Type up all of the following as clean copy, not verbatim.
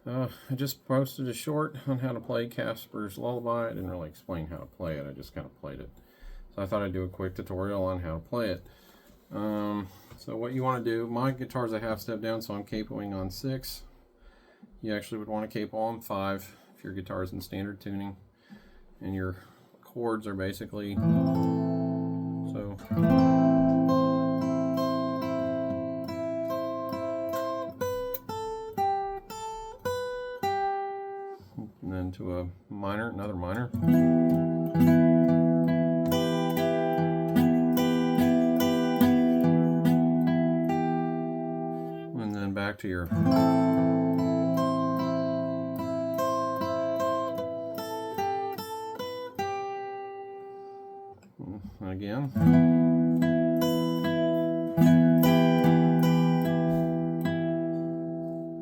I just posted a short on how to play Casper's Lullaby. I didn't really explain how to play it, I just kind of played it. So I thought I'd do a quick tutorial on how to play it. So what you want to do, my guitar's a half step down, so I'm capoing on 6. You actually would want to capo on 5 if your guitar's in standard tuning. And your chords are basically, so. And then to a minor, another minor. And then back to your again.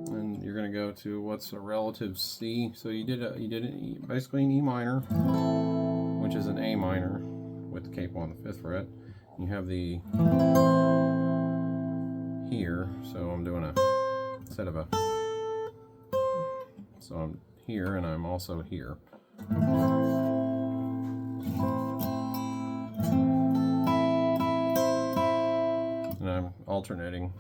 And you're going to go to what's a relative C. So you did basically an E minor, which is an A minor with the capo on the 5th fret. You have the here, so I'm doing a instead of a, so I'm here and I'm also here. And I'm alternating.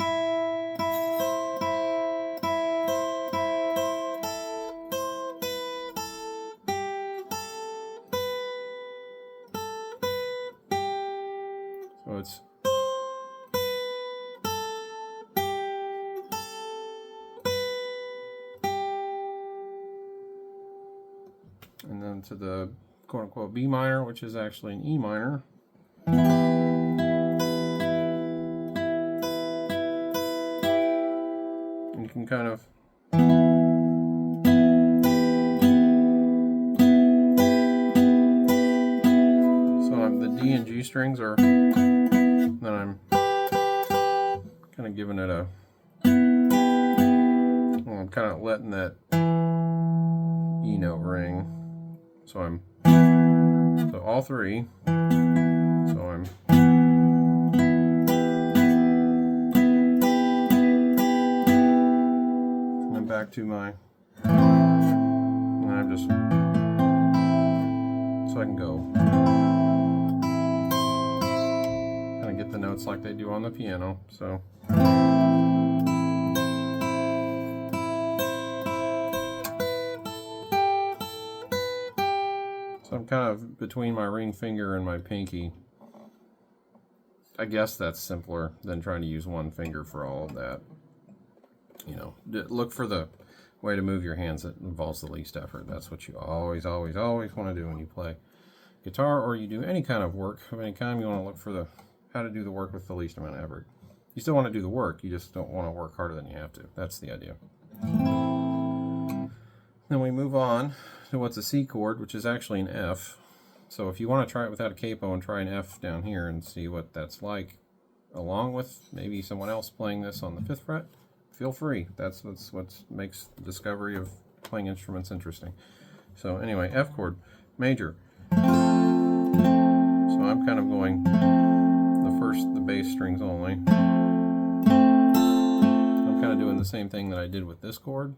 So it's and then to the quote-unquote B minor, which is actually an E minor. And you can kind of the D and G strings are, then I'm kind of giving it a, well, I'm kind of letting that E note ring. So I'm, so all 3, so I'm, and then back to my, and I'm just, so I can go. Get the notes like they do on the piano. So I'm kind of between my ring finger and my pinky. I guess that's simpler than trying to use one finger for all of that. You know, look for the way to move your hands that involves the least effort. That's what you always want to do when you play guitar or you do any kind of work of any kind. You want to look for the how to do the work with the least amount of effort. You still want to do the work, you just don't want to work harder than you have to. That's the idea. Then we move on to what's a C chord, which is actually an F. So if you want to try it without a capo and try an F down here and see what that's like, along with maybe someone else playing this on the 5th fret, feel free. That's what makes the discovery of playing instruments interesting. So anyway, F chord, major. So I'm kind of going the bass strings only. I'm kind of doing the same thing that I did with this chord.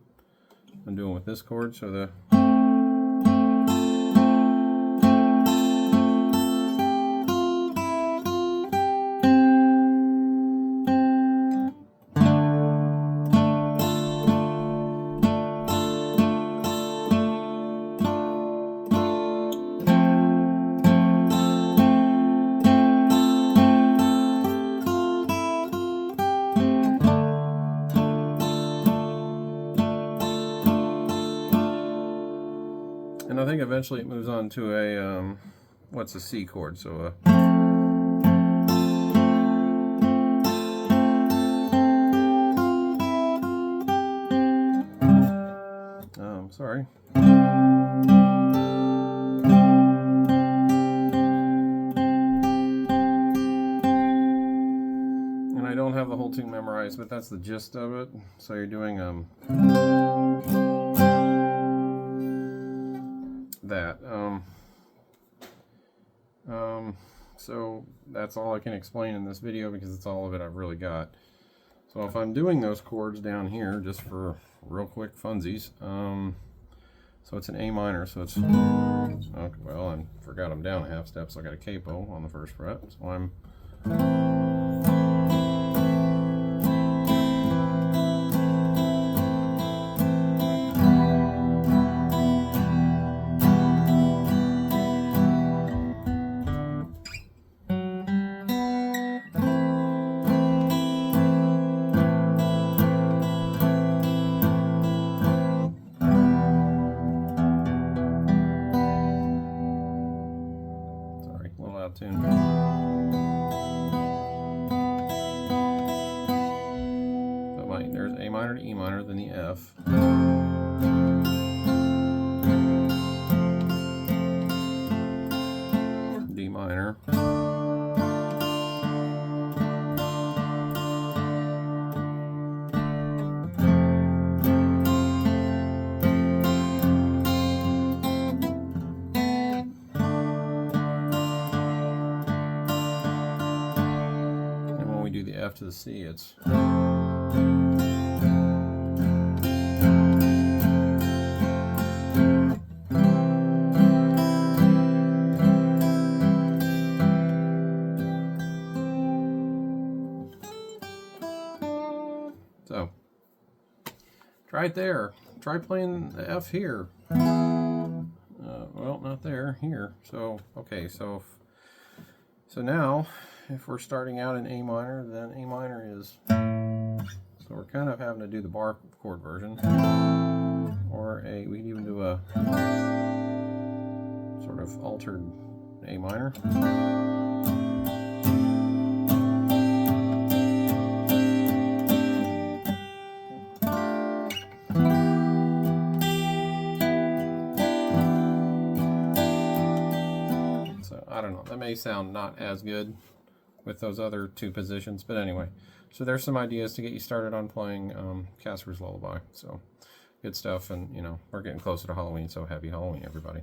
I'm doing with this chord, so the and I think eventually it moves on to a, what's a C chord, so sorry. And I don't have the whole tune memorized, but that's the gist of it. So you're doing, that. So that's all I can explain in this video because it's all of it I've really got. So if I'm doing those chords down here, just for real quick funsies, so it's an A minor, so it's, okay, well, I forgot I'm down a half step, so I got a capo on the first fret, so I'm, sorry, a little out of tune. So there's A minor to E minor, then the F. D minor. And when we do the F to the C, it's so. Try it there. Try playing the F here. Well, not there. Here. So okay. So now, if we're starting out in A minor, then A minor is. So we're kind of having to do the bar chord version, or we can even do a sort of altered A minor. I don't know, that may sound not as good with those other two positions, but anyway, so there's some ideas to get you started on playing Casper's Lullaby. So good stuff, and you know, we're getting closer to Halloween, so happy Halloween, everybody.